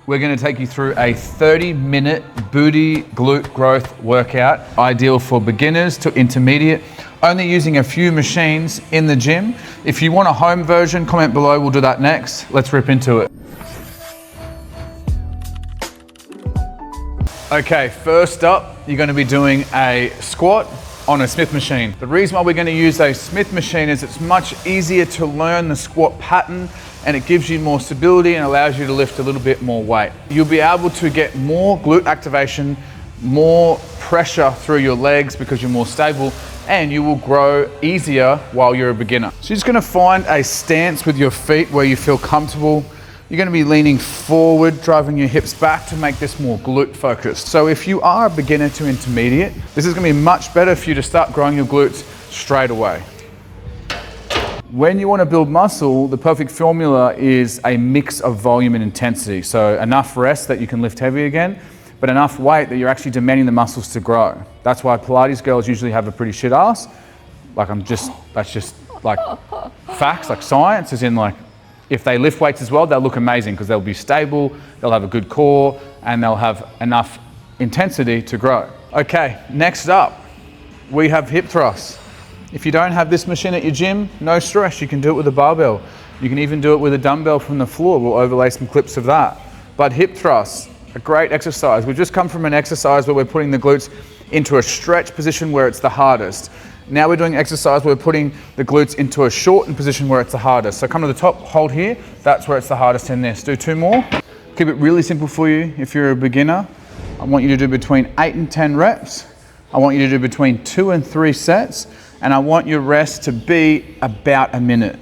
we're gonna take you through a 30-minute booty glute growth workout, ideal for beginners to intermediate, only using a few machines in the gym. If you want a home version, comment below, we'll do that next. Let's rip into it. Okay, first up, you're gonna be doing a squat on a Smith machine. The reason why we're gonna use a Smith machine is it's much easier to learn the squat pattern, and it gives you more stability and allows you to lift a little bit more weight. You'll be able to get more glute activation, more pressure through your legs because you're more stable, and you will grow easier while you're a beginner. So you're just gonna find a stance with your feet where you feel comfortable. You're gonna be leaning forward, driving your hips back to make this more glute focused. So if you are a beginner to intermediate, this is gonna be much better for you to start growing your glutes straight away. When you want to build muscle, the perfect formula is a mix of volume and intensity. So enough rest that you can lift heavy again, but enough weight that you're actually demanding the muscles to grow. That's why Pilates girls usually have a pretty shit ass. That's just like facts, like science, as in like, if they lift weights as well, they'll look amazing because they'll be stable, they'll have a good core, and they'll have enough intensity to grow. Okay, next up, we have hip thrusts. If you don't have this machine at your gym, no stress, you can do it with a barbell. You can even do it with a dumbbell from the floor. We'll overlay some clips of that. But hip thrusts, a great exercise. We've just come from an exercise where we're putting the glutes into a stretch position where it's the hardest. Now we're doing exercise where we're putting the glutes into a shortened position where it's the hardest. So come to the top, hold here, that's where it's the hardest in this. Do 2 more. Keep it really simple for you. If you're a beginner, I want you to do between 8 and 10 reps. I want you to do between 2 and 3 sets. And I want your rest to be about a minute.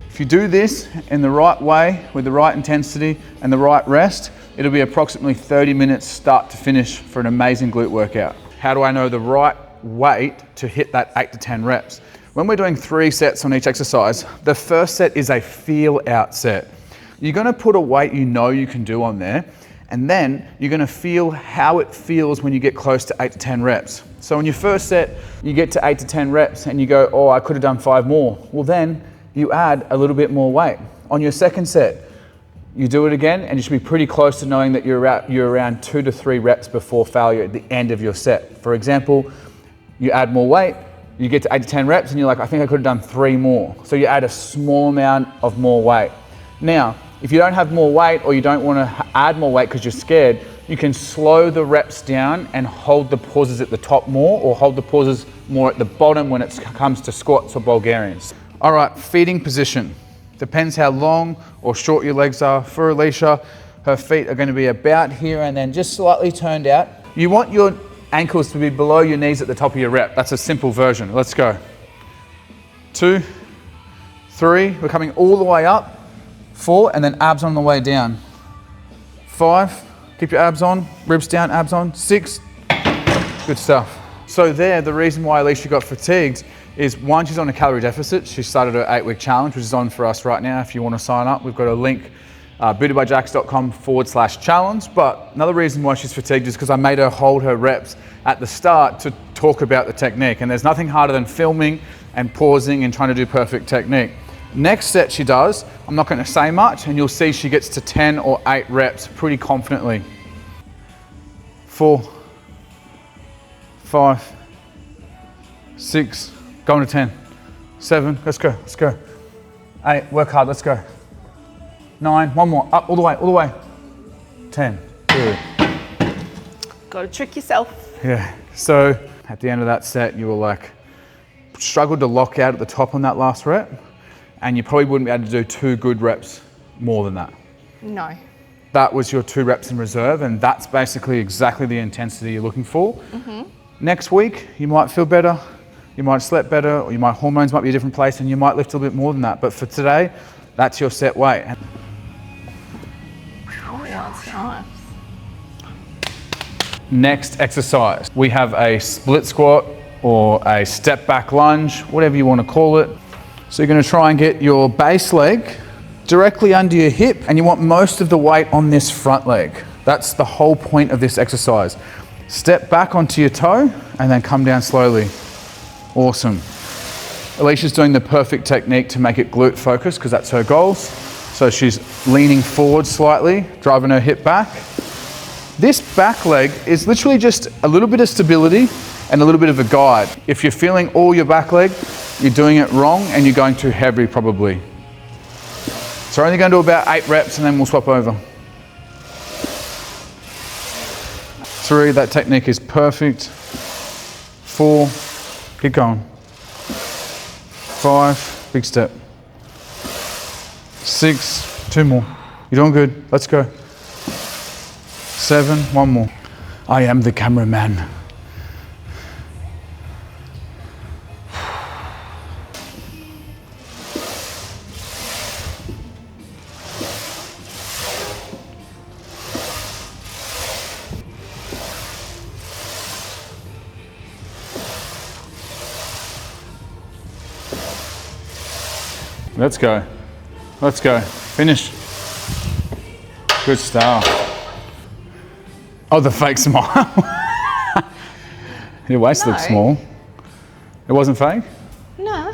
If you do this in the right way, with the right intensity and the right rest, it'll be approximately 30 minutes start to finish for an amazing glute workout. How do I know the right weight to hit that 8 to 10 reps? When we're doing 3 sets on each exercise, the first set is a feel out set. You're gonna put a weight you know you can do on there, and then you're gonna feel how it feels when you get close to 8 to 10 reps. So in your first set, you get to 8 to 10 reps and you go, oh, I could have done 5 more. Well, then you add a little bit more weight. On your second set, you do it again and you should be pretty close to knowing that you're around 2 to 3 reps before failure at the end of your set. For example, you add more weight, you get to 8 to 10 reps and you're like, I think I could have done 3 more. So you add a small amount of more weight. Now, if you don't have more weight or you don't want to add more weight because you're scared, you can slow the reps down and hold the pauses at the top more, or hold the pauses more at the bottom when it comes to squats or Bulgarians. All right, feeding position. Depends how long or short your legs are. For Alicia, her feet are going to be about here and then just slightly turned out. You want your ankles to be below your knees at the top of your rep. That's a simple version. Let's go. 2, 3, we're coming all the way up. 4, and then abs on the way down. 5, keep your abs on, ribs down, abs on. 6, good stuff. So there, the reason why Alicia got fatigued is, one, she's on a calorie deficit. She started her 8-week challenge, which is on for us right now. If you want to sign up, we've got a link, bootybyjax.com/challenge. But another reason why she's fatigued is because I made her hold her reps at the start to talk about the technique. And there's nothing harder than filming and pausing and trying to do perfect technique. Next set she does, I'm not going to say much, and you'll see she gets to 10 or 8 reps pretty confidently. 4, 5, 6, going to 10, 7, let's go. 8, work hard, let's go. 9, one more, up, all the way. 10, good. Got to trick yourself. Yeah, so at the end of that set, you will like struggle to lock out at the top on that last rep. And you probably wouldn't be able to do 2 good reps more than that. No. That was your 2 reps in reserve, and that's basically exactly the intensity you're looking for. Mm-hmm. Next week, you might feel better, you might sleep better, or hormones might be a different place, and you might lift a little bit more than that. But for today, that's your set weight. Oh yeah, that's nice. Next exercise, we have a split squat or a step back lunge, whatever you want to call it. So you're going to try and get your base leg directly under your hip, and you want most of the weight on this front leg. That's the whole point of this exercise. Step back onto your toe and then come down slowly. Awesome. Alicia's doing the perfect technique to make it glute focused because that's her goals. So she's leaning forward slightly, driving her hip back. This back leg is literally just a little bit of stability and a little bit of a guide. If you're feeling all your back leg, you're doing it wrong and you're going too heavy probably. So we're only going to do about 8 reps and then we'll swap over. 3, that technique is perfect. 4, keep going. 5, big step. 6, 2 more. You're doing good, let's go. 7, 1 more. I am the cameraman. Let's go. Let's go. Finish. Good stuff. Oh, the fake smile. Your waist looks small. It wasn't fake? No,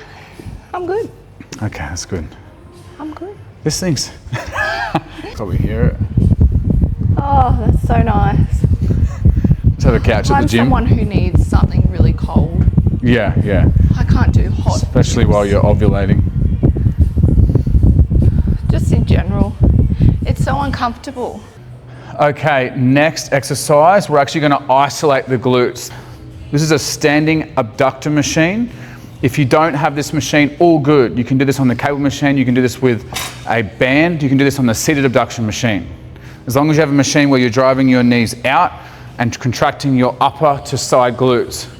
I'm good. Okay, that's good. I'm good. This thing's... Probably hear it. Oh, that's so nice. Let's have a couch at the gym. I'm someone who needs something really cold. Yeah, yeah. I can't do hot. Especially while you're ovulating. Just in general. It's so uncomfortable. Okay, next exercise, we're actually going to isolate the glutes. This is a standing abductor machine. If you don't have this machine, all good. You can do this on the cable machine, you can do this with a band, you can do this on the seated abduction machine. As long as you have a machine where you're driving your knees out and contracting your upper to side glutes.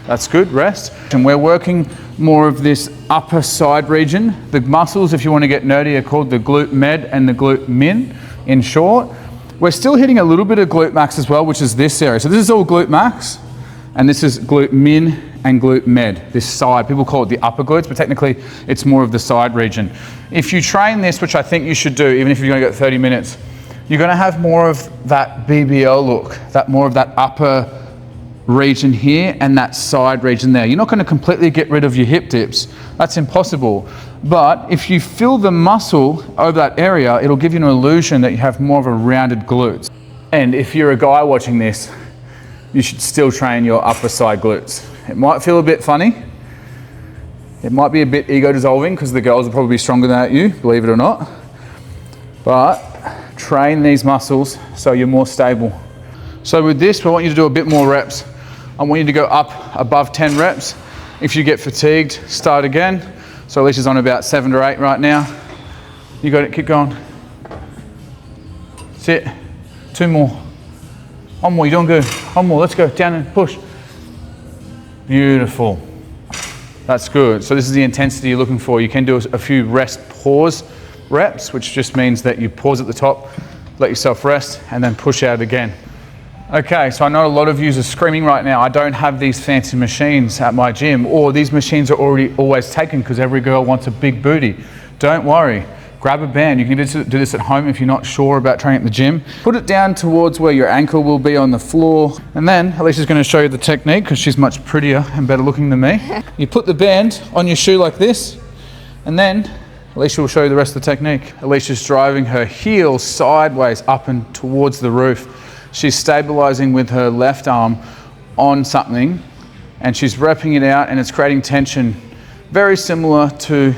That's good, rest. And we're working more of this upper side region. The muscles, if you want to get nerdy, are called the glute med and the glute min, in short. We're still hitting a little bit of glute max as well, which is this area. So this is all glute max, and this is glute min and glute med, this side. People call it the upper glutes, but technically it's more of the side region. If you train this, which I think you should do, even if you're going to get 30 minutes, you're going to have more of that BBL look, that more of that upper region here and that side region there. You're not going to completely get rid of your hip dips. That's impossible. But if you fill the muscle over that area, it'll give you an illusion that you have more of a rounded glutes. And if you're a guy watching this, you should still train your upper side glutes. It might feel a bit funny. It might be a bit ego dissolving because the girls will probably be stronger than you, believe it or not. But train these muscles so you're more stable. So with this, we want you to do a bit more reps. I want you to go up above 10 reps. If you get fatigued, start again. So Alicia's on about 7 to 8 right now. You got it, keep going. Sit, 2 more. 1 more, you're doing good. 1 more, let's go, down and push. Beautiful. That's good. So this is the intensity you're looking for. You can do a few rest pause reps, which just means that you pause at the top, let yourself rest, and then push out again. Okay, so I know a lot of you are screaming right now, I don't have these fancy machines at my gym, or these machines are already always taken because every girl wants a big booty. Don't worry, grab a band. You can do this at home if you're not sure about training at the gym. Put it down towards where your ankle will be on the floor. And then Alicia's going to show you the technique because she's much prettier and better looking than me. You put the band on your shoe like this, and then Alicia will show you the rest of the technique. Alicia's driving her heel sideways up and towards the roof. She's stabilizing with her left arm on something and she's repping it out and it's creating tension. Very similar to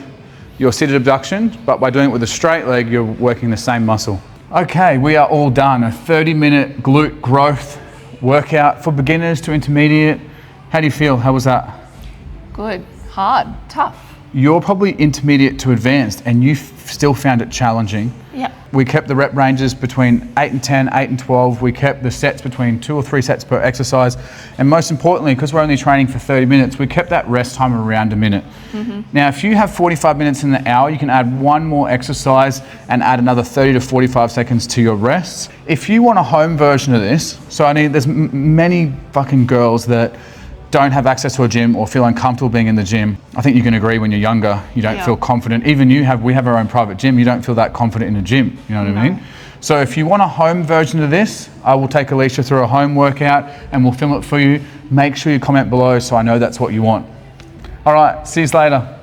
your seated abduction, but by doing it with a straight leg, you're working the same muscle. Okay, we are all done. A 30-minute glute growth workout for beginners to intermediate. How do you feel? How was that? Good, hard, tough. You're probably intermediate to advanced and you still found it challenging. Yeah. We kept the rep ranges between 8 and 10, 8 and 12. We kept the sets between 2 or 3 sets per exercise. And most importantly, because we're only training for 30 minutes, we kept that rest time around a minute. Now, if you have 45 minutes in the hour, you can add 1 more exercise and add another 30 to 45 seconds to your rests. If you want a home version of this, so there's many fucking girls that don't have access to a gym or feel uncomfortable being in the gym. I think you can agree when you're younger, you don't feel confident. Even we have our own private gym, you don't feel that confident in a gym, you know what I mean? So if you want a home version of this, I will take Alicia through a home workout and we'll film it for you. Make sure you comment below so I know that's what you want. All right, see you later.